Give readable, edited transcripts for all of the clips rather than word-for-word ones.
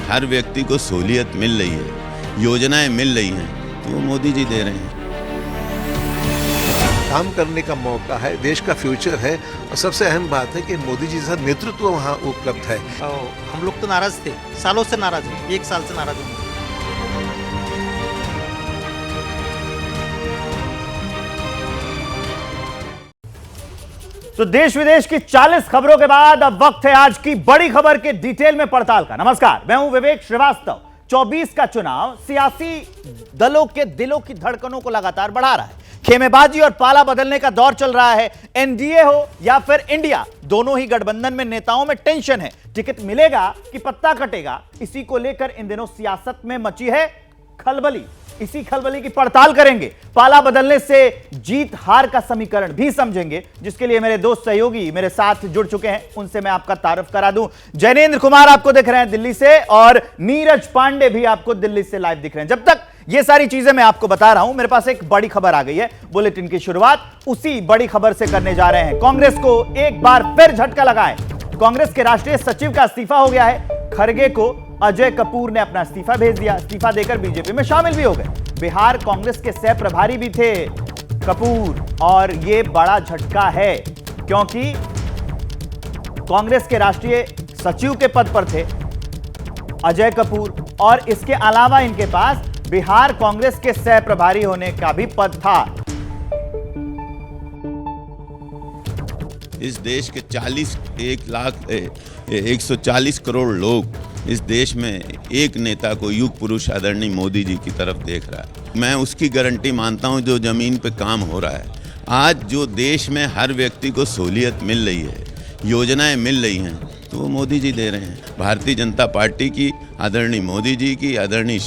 हर व्यक्ति को सहूलियत मिल रही है, योजनाएं मिल रही हैं, तो वो मोदी जी दे रहे हैं। काम करने का मौका है, देश का फ्यूचर है, और सबसे अहम बात है कि मोदी जी जैसा नेतृत्व वहाँ उपलब्ध है। हम लोग तो नाराज थे, सालों से नाराज हैं, 1 साल से नाराज हैं। तो देश विदेश की 40 खबरों के बाद अब वक्त है आज की बड़ी खबर के डिटेल में पड़ताल का। नमस्कार, मैं हूं विवेक श्रीवास्तव। 24 का चुनाव सियासी दलों के दिलों की धड़कनों को लगातार बढ़ा रहा है। खेमेबाजी और पाला बदलने का दौर चल रहा है। एनडीए हो या फिर इंडिया, दोनों ही गठबंधन में नेताओं में टेंशन है। टिकट मिलेगा कि पत्ता कटेगा, इसी को लेकर इन दिनों सियासत में मची है खलबली। इसी खलबली की पड़ताल करेंगे। पाला बदलने से जीत हार का समीकरण भी समझेंगे, जिसके लिए मेरे दोस्त सहयोगी मेरे साथ जुड़ चुके हैं। उनसे मैं आपका तारुफ करा दूं। जैनेंद्र कुमार आपको दिख रहे हैं दिल्ली से, और नीरज पांडे भी आपको दिल्ली से लाइव दिख रहे हैं। जब तक ये सारी चीजें मैं आपको बता रहा हूं, मेरे पास एक बड़ी खबर आ गई है। बुलेटिन की शुरुआत उसी बड़ी खबर से करने जा रहे हैं। कांग्रेस को एक बार फिर झटका लगा है। कांग्रेस के राष्ट्रीय सचिव का इस्तीफा हो गया है। खरगे को अजय कपूर ने अपना इस्तीफा भेज दिया। इस्तीफा देकर बीजेपी में शामिल भी हो गए। बिहार कांग्रेस के सह प्रभारी भी थे कपूर, और यह बड़ा झटका है क्योंकि कांग्रेस के राष्ट्रीय सचिव के पद पर थे अजय कपूर, और इसके अलावा इनके पास बिहार कांग्रेस के सह प्रभारी होने का भी पद था। इस देश के 140 करोड़ लोग इस देश में एक नेता को, युग पुरुष आदरणीय मोदी जी की तरफ देख रहा है। मैं उसकी गारंटी मानता हूं जो जमीन पे काम हो रहा है। आज जो देश में हर व्यक्ति को सहूलियत मिल रही है, योजनाएं मिल रही हैं, तो वो मोदी जी दे रहे हैं। भारतीय जनता पार्टी की, आदरणीय मोदी जी की, आदरणीय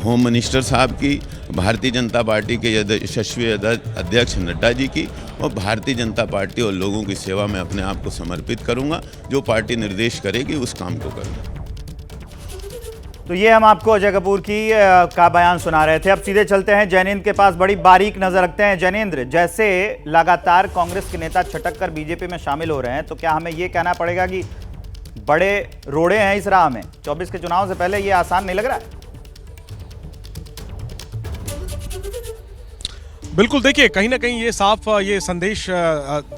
होम मिनिस्टर साहब की, भारतीय जनता पार्टी के यशस्वी अध्यक्ष नड्डा जी की, और भारतीय जनता पार्टी और लोगों की सेवा में अपने आप को समर्पित करूंगा। जो पार्टी निर्देश करेगी उस काम को करूंगा। तो ये हम आपको अजय कपूर का बयान सुना रहे थे। अब सीधे चलते हैं जैनेंद्र के पास, बड़ी बारीक नजर रखते हैं। जैनेंद्र, जैसे लगातार कांग्रेस के नेता छटक कर बीजेपी में शामिल हो रहे हैं, तो क्या हमें ये कहना पड़ेगा कि बड़े रोड़े हैं इस राह में? 24 के चुनाव से पहले ये आसान नहीं लग रहा है? बिल्कुल, देखिए कहीं ना कहीं ये साफ ये संदेश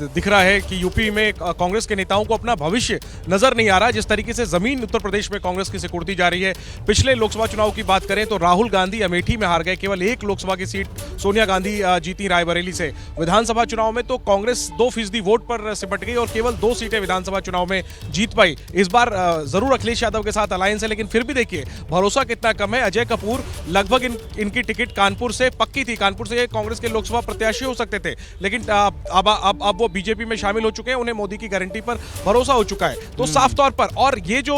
दिख रहा है कि यूपी में कांग्रेस के नेताओं को अपना भविष्य नजर नहीं आ रहा। जिस तरीके से जमीन उत्तर प्रदेश में कांग्रेस की सिकुड़ती जा रही है। पिछले लोकसभा चुनाव की बात करें तो राहुल गांधी अमेठी में हार गए, केवल एक लोकसभा की सीट सोनिया गांधी जीती रायबरेली से। विधानसभा चुनाव में तो कांग्रेस 2% वोट पर सिमट गई और केवल 2 सीटें विधानसभा चुनाव में जीत पाई। इस बार जरूर अखिलेश यादव के साथ अलायंस है, लेकिन फिर भी देखिए भरोसा कितना कम है। अजय कपूर लगभग इनकी टिकट कानपुर से पक्की थी, कानपुर से कांग्रेस के लोकसभा प्रत्याशी हो सकते थे, लेकिन अब वो बीजेपी में शामिल हो चुके हैं। उन्हें मोदी की गारंटी पर भरोसा हो चुका है। तो साफ तौर पर, और ये जो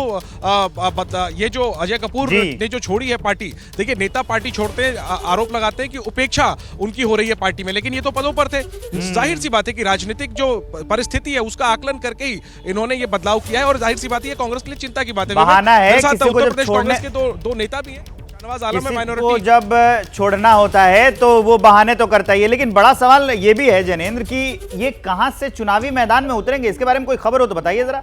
अजय कपूर ने जो छोड़ी है पार्टी, देखिए नेता पार्टी छोड़ते हैं, आरोप लगाते हैं कि उपेक्षा उनकी हो रही है पार्टी में, लेकिन ये तो पदों पर थे। जाहिर सी बात है कि राजनीतिक जो परिस्थिति है उसका आकलन करके ही इन्होंने ये बदलाव किया है, और जाहिर सी बात है कांग्रेस के लिए चिंता की बात है। बहाना है, उत्तर प्रदेश कांग्रेस के दो नेता भी हैं। को जब छोड़ना होता है तो वो बहाने तो करता ही है, लेकिन बड़ा सवाल ये भी है जैनेंद्र कि ये कहां से चुनावी मैदान में उतरेंगे, इसके बारे में कोई खबर हो तो बताइए जरा।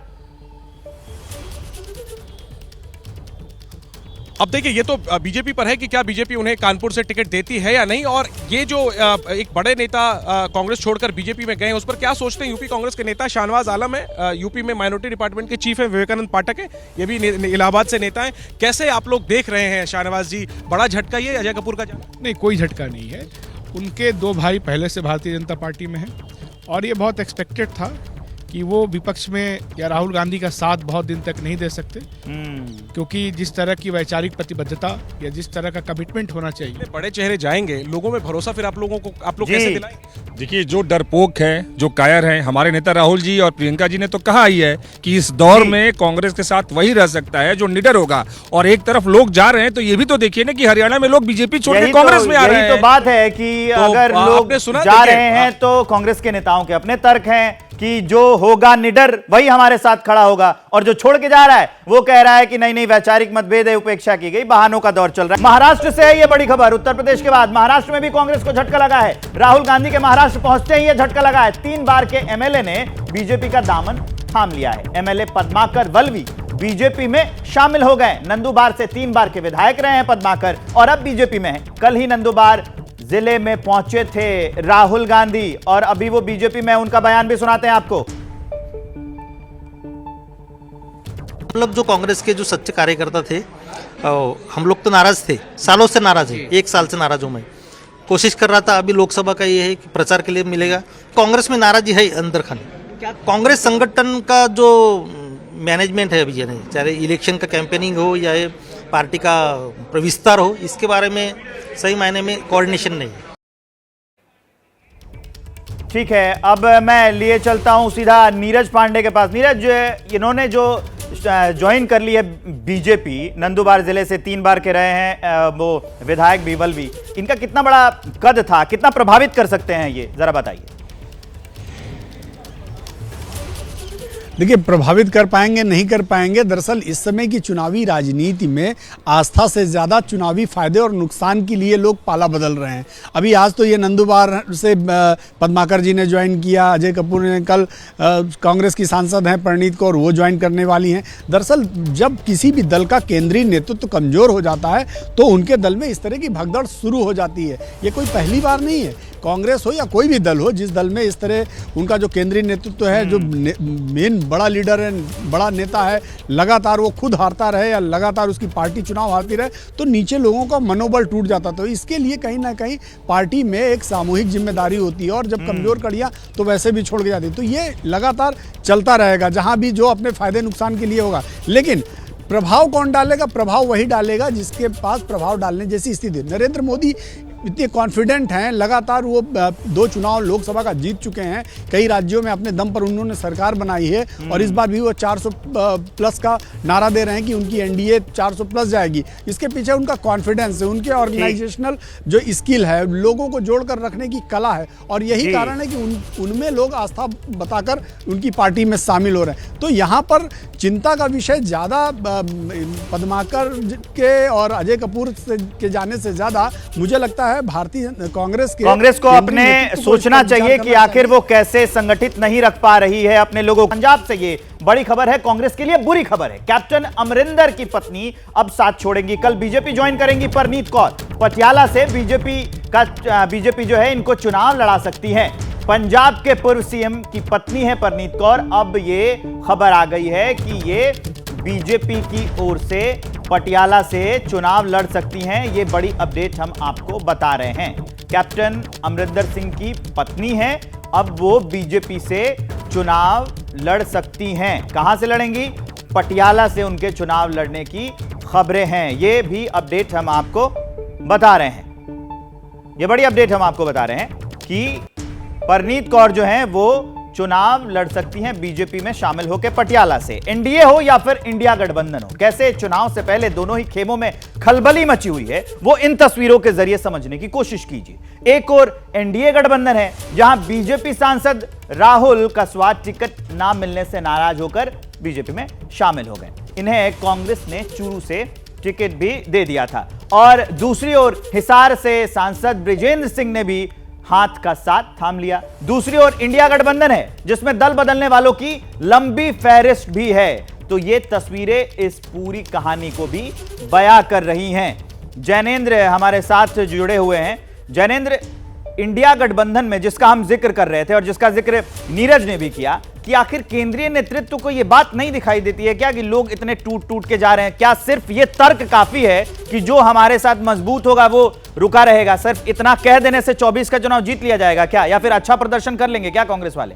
अब देखिए ये तो बीजेपी पर है कि क्या बीजेपी उन्हें कानपुर से टिकट देती है या नहीं, और ये जो एक बड़े नेता कांग्रेस छोड़कर बीजेपी में गए, उस पर क्या सोचते हैं यूपी कांग्रेस के नेता। शाहनवाज आलम है, यूपी में माइनॉरिटी डिपार्टमेंट के चीफ है। विवेकानंद पाठक है, ये भी इलाहाबाद से नेता है। कैसे आप लोग देख रहे हैं शाहनवाज जी, बड़ा झटका ये अजय कपूर का जाना? नहीं, कोई झटका नहीं है। उनके 2 भाई पहले से भारतीय जनता पार्टी में हैं, और ये बहुत एक्सपेक्टेड था कि वो विपक्ष में या राहुल गांधी का साथ बहुत दिन तक नहीं दे सकते, क्योंकि जिस तरह की वैचारिक प्रतिबद्धता या जिस तरह का कमिटमेंट होना चाहिए। बड़े चेहरे जाएंगे, लोगों में भरोसा फिर आप लोग कैसे दिलाएंगे? देखिए, जो डरपोक है, जो कायर है, हमारे नेता राहुल जी और प्रियंका जी ने तो कहा ही है कि इस दौर में कांग्रेस के साथ वही रह सकता है जो निडर होगा। और एक तरफ लोग जा रहे हैं, तो ये भी तो देखिए ना कि हरियाणा में लोग बीजेपी छोड़ के कांग्रेस में आ रहे हैं। तो बात है कि अगर लोग जा रहे हैं तो कांग्रेस के नेताओं के अपने तर्क हैं कि जो होगा निडर वही हमारे साथ खड़ा होगा, और जो छोड़ के जा रहा है वो कह रहा है कि नहीं वैचारिक मतभेद है, उपेक्षा की गई, बहानों का दौर चल रहा है। महाराष्ट्र से है ये बड़ी खबर। उत्तर प्रदेश के बाद महाराष्ट्र में भी कांग्रेस को झटका लगा है। राहुल गांधी के महाराष्ट्र पहुंचते ही ये झटका लगा है। 3 बार के एमएलए ने बीजेपी का दामन थाम लिया है। एमएलए पद्माकर वल्वी बीजेपी में शामिल हो गए। नंदुरबार से 3 बार के विधायक रहे हैं पद्माकर और अब बीजेपी में हैं। कल ही नंदुरबार जिले में पहुंचे थे राहुल गांधी और अभी वो बीजेपी में, उनका बयान भी सुनाते हैं आपको। हम लोग जो कांग्रेस के जो सच्चे कार्यकर्ता थे, हम लोग तो नाराज थे, सालों से नाराज है, 1 साल से नाराज हूं मैं। कोशिश कर रहा था, अभी लोकसभा का ये है कि प्रचार के लिए मिलेगा। कांग्रेस में नाराजी है अंदर खाने। क्या कांग्रेस संगठन का जो मैनेजमेंट है अभी, चाहे इलेक्शन का कैंपेनिंग हो या पार्टी का विस्तार हो, इसके बारे में सही मायने में कोऑर्डिनेशन नहीं है। ठीक है, अब मैं लिए चलता हूं सीधा नीरज पांडे के पास। नीरज, इन्होंने जो ज्वाइन कर ली है बीजेपी, नंदुरबार जिले से 3 बार के रहे हैं वो विधायक बीवल भी, इनका कितना बड़ा कद था, कितना प्रभावित कर सकते हैं ये, जरा बताइए। देखिए, प्रभावित कर पाएंगे नहीं कर पाएंगे, दरअसल इस समय की चुनावी राजनीति में आस्था से ज़्यादा चुनावी फायदे और नुकसान के लिए लोग पाला बदल रहे हैं। अभी आज तो ये नंदुरबार से पद्माकर जी ने ज्वाइन किया, अजय कपूर ने, कल कांग्रेस की सांसद हैं परनीत कौर, वो ज्वाइन करने वाली हैं। दरअसल जब किसी भी दल का केंद्रीय नेतृत्व कमज़ोर हो जाता है तो उनके दल में इस तरह की भगदड़ शुरू हो जाती है। ये कोई पहली बार नहीं है, कांग्रेस हो या कोई भी दल हो, जिस दल में इस तरह उनका जो केंद्रीय नेतृत्व है, जो मेन बड़ा लीडर है, बड़ा नेता है, लगातार वो खुद हारता रहे या लगातार उसकी पार्टी चुनाव हारती रहे, तो नीचे लोगों का मनोबल टूट जाता। तो इसके लिए कहीं ना कहीं पार्टी में एक सामूहिक जिम्मेदारी होती है और जब कमजोर कड़ियाँ तो वैसे भी छोड़ के जाती है। तो ये लगातार चलता रहेगा, जहाँ भी जो अपने फायदे नुकसान के लिए होगा। लेकिन प्रभाव कौन डालेगा? प्रभाव वही डालेगा जिसके पास प्रभाव डालने जैसी स्थिति। नरेंद्र मोदी इतने कॉन्फिडेंट हैं, लगातार वो 2 चुनाव लोकसभा का जीत चुके हैं, कई राज्यों में अपने दम पर उन्होंने सरकार बनाई है और इस बार भी वो 400 प्लस का नारा दे रहे हैं कि उनकी एनडीए 400 प्लस जाएगी। इसके पीछे उनका कॉन्फिडेंस है, उनके ऑर्गेनाइजेशनल जो स्किल है, लोगों को जोड़कर रखने की कला है और यही कारण है कि उनमें लोग आस्था बताकर उनकी पार्टी में शामिल हो रहे हैं। तो यहाँ पर चिंता का विषय ज़्यादा पद्माकर के और अजय कपूर के जाने से ज़्यादा मुझे लगता है भारतीय कांग्रेस को अपने सोचना चाहिए कि आखिर वो कैसे संगठित नहीं रख पा रही है अपने लोगों को। पंजाब से ये बड़ी खबर है, कांग्रेस के लिए बुरी खबर है। कैप्टन अमरिंदर की पत्नी अब साथ छोड़ेंगी, कल बीजेपी ज्वाइन करेंगी परनीत कौर। पटियाला से बीजेपी जो है इनको चुनाव लड़ा सकती है। पंजाब के पूर्व सीएम की पत्नी है परनीत कौर। अब ये खबर आ गई है कि ये बीजेपी की ओर से पटियाला से चुनाव लड़ सकती हैं। ये बड़ी अपडेट हम आपको बता रहे हैं। कैप्टन अमरिंदर सिंह की पत्नी है, अब वो बीजेपी से चुनाव लड़ सकती हैं। कहां से लड़ेंगी? पटियाला से उनके चुनाव लड़ने की खबरें हैं। ये भी अपडेट हम आपको बता रहे हैं। ये बड़ी अपडेट हम आपको बता रहे हैं कि परनीत कौर जो हैं वो चुनाव लड़ सकती हैं बीजेपी में शामिल होकर पटियाला से। एनडीए हो या फिर इंडिया गठबंधन हो, कैसे चुनाव से पहले दोनों ही खेमों में खलबली मची हुई है, वो इन तस्वीरों के जरिए समझने की कोशिश कीजिए। एक और एनडीए गठबंधन है जहां बीजेपी सांसद राहुल कसवात टिकट ना मिलने से नाराज होकर बीजेपी में शामिल हो गए। इन्हें कांग्रेस ने चूरू से टिकट भी दे दिया था। और दूसरी ओर हिसार से सांसद ब्रिजेंद्र सिंह ने भी हाथ का साथ थाम लिया। दूसरी ओर इंडिया गठबंधन है जिसमें दल बदलने वालों की लंबी फहरिस्त भी है। तो ये तस्वीरें इस पूरी कहानी को भी बयां कर रही हैं। जैनेंद्र हमारे साथ जुड़े हुए हैं। जैनेंद्र, इंडिया गठबंधन में जिसका हम जिक्र कर रहे थे और जिसका जिक्र नीरज ने भी किया कि आखिर केंद्रीय नेतृत्व को यह बात नहीं दिखाई देती है क्या कि लोग इतने टूट के जा रहे हैं? क्या सिर्फ यह तर्क काफी है कि जो हमारे साथ मजबूत होगा वो रुका रहेगा? सिर्फ इतना कह देने से 24 का चुनाव जीत लिया जाएगा क्या, या फिर अच्छा प्रदर्शन कर लेंगे क्या कांग्रेस वाले?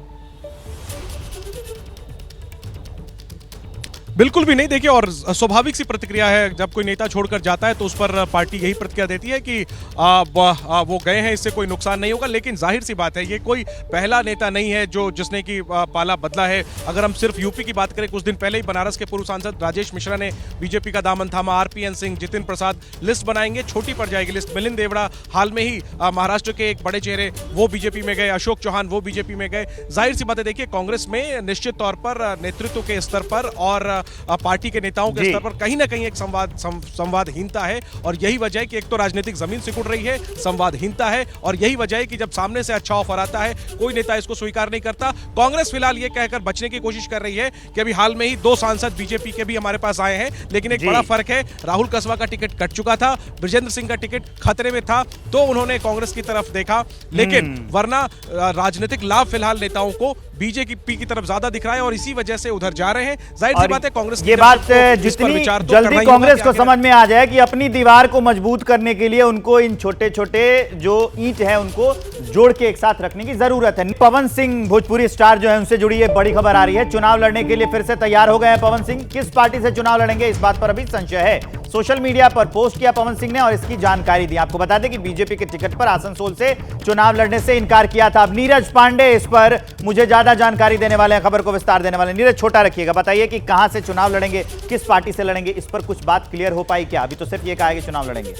बिल्कुल भी नहीं। देखिए, और स्वाभाविक सी प्रतिक्रिया है, जब कोई नेता छोड़कर जाता है तो उस पर पार्टी यही प्रतिक्रिया देती है कि वो गए हैं, इससे कोई नुकसान नहीं होगा। लेकिन जाहिर सी बात है, ये कोई पहला नेता नहीं है जिसने की पाला बदला है। अगर हम सिर्फ यूपी की बात करें, कुछ दिन पहले ही बनारस के पूर्व सांसद राजेश मिश्रा ने बीजेपी का दामन थामा। आरपीएन सिंह, जितिन प्रसाद, लिस्ट बनाएंगे, छोटी पड़ जाएगी लिस्ट। मिलिंद देवड़ा, हाल में ही महाराष्ट्र के एक बड़े चेहरे, वो बीजेपी में गए। अशोक चौहान, वो बीजेपी में गए। जाहिर सी बात है, देखिए कांग्रेस में निश्चित तौर पर नेतृत्व के स्तर पर और पार्टी के नेताओं के जी। स्तर पर कहीं ना कहीं एक संवादहीनता है। और यही वजह है कि एक तो राजनीतिक जमीन सिकुड़ रही है, संवादहीनता है, और यही वजह है कि जब सामने से अच्छा ऑफर आता है कोई नेता इसको स्वीकार नहीं करता। कांग्रेस फिलहाल ये कहकर बचने की कोशिश कर रही है कि अभी हाल में ही 2 सांसद बीजेपी के भी हमारे पास आए हैं, लेकिन एक जी। बड़ा फर्क है, राहुल कसबा का टिकट कट चुका था, बृजेंद्र सिंह का टिकट खतरे में था, तो उन्होंने कांग्रेस की तरफ देखा। लेकिन वरना राजनीतिक लाभ फिलहाल नेताओं को बीजेपी की तरफ ज्यादा दिख रहा है और इसी वजह से उधर जा रहे हैं। जाहिर सी बात है कांग्रेस ये बात जितनी जल्दी कांग्रेस को समझ में आ जाए कि अपनी दीवार को मजबूत करने के लिए उनको इन छोटे छोटे जो ईंट है उनको जोड़ के एक साथ रखने की जरूरत है। पवन सिंह भोजपुरी स्टार जो है उनसे जुड़ी ये बड़ी खबर आ रही है, चुनाव लड़ने के लिए फिर से तैयार हो गए हैं पवन सिंह। किस पार्टी से चुनाव लड़ेंगे इस बात पर अभी संशय है। सोशल मीडिया पर पोस्ट किया पवन सिंह ने और इसकी जानकारी दी। आपको बता दें कि बीजेपी के टिकट पर आसनसोल से चुनाव लड़ने से इनकार किया था। अब नीरज पांडे इस पर मुझे ज्यादा जानकारी देने वाले हैं, खबर को विस्तार देने वाले। नीरज, छोटा रखिएगा, बताइए कि कहां से चुनाव लड़ेंगे, किस पार्टी से लड़ेंगे, इस पर कुछ बात क्लियर हो पाई क्या? अभी तो सिर्फ ये कहा है कि चुनाव लड़ेंगे।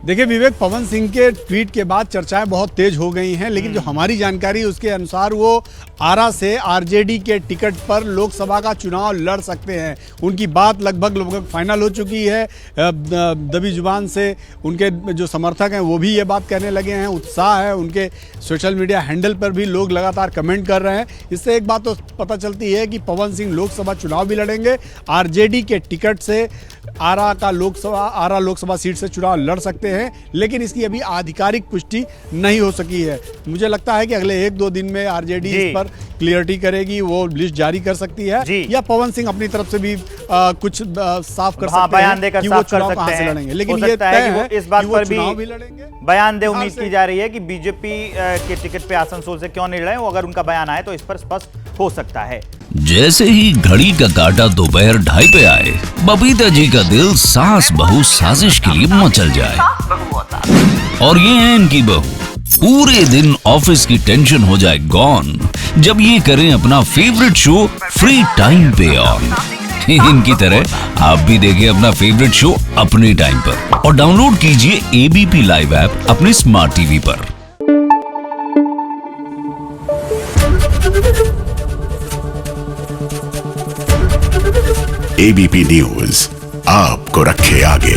देखिए विवेक, पवन सिंह के ट्वीट के बाद चर्चाएं बहुत तेज हो गई हैं, लेकिन जो हमारी जानकारी उसके अनुसार वो आरा से आरजेडी के टिकट पर लोकसभा का चुनाव लड़ सकते हैं। उनकी बात लगभग फाइनल हो चुकी है। दबी जुबान से उनके जो समर्थक हैं वो भी ये बात कहने लगे हैं, उत्साह है। उनके सोशल मीडिया हैंडल पर भी लोग लगातार कमेंट कर रहे हैं। इससे एक बात तो पता चलती है कि पवन सिंह लोकसभा चुनाव भी लड़ेंगे, आरजेडी के टिकट से आरा लोकसभा सीट से चुनाव लड़ सकते हैं, लेकिन इसकी अभी आधिकारिक पुष्टि नहीं हो सकी है। मुझे लगता है कि अगले 1-2 दिन में आरजेडी इस पर क्लियरिटी करेगी, वो लिस्ट जारी कर सकती है, या पवन सिंह अपनी तरफ से भी कुछ साफ कर सकते बयान हैं देकर कि वो साफ कर चुनाव सकते कहां से हैं। लड़ेंगे। लेकिन हो ये सकता तय है कि वो है इस बात कि वो पर भी चुनाव भी लड़ेंगे। बयान दे, उम्मीद की जा रही है कि बीजेपी के टिकट पे आसनसोल से क्यों नहीं लड़े। वो अगर उनका बयान आए तो इस पर स्पष्ट हो सकता है। जैसे ही घड़ी का काटा दोपहर 2:30 पे आए, बबीता जी का दिल सास बहू साजिश के लिए मचल जाए। और ये है इनकी बहू, पूरे दिन ऑफिस की टेंशन हो जाए गॉन जब ये करें अपना फेवरेट शो फ्री टाइम पे ऑन। इनकी तरह आप भी देखिए अपना फेवरेट शो अपने टाइम पर और डाउनलोड कीजिए एबीपी लाइव ऐप अपने स्मार्ट टीवी पर। एबीपी न्यूज आपको रखे आगे।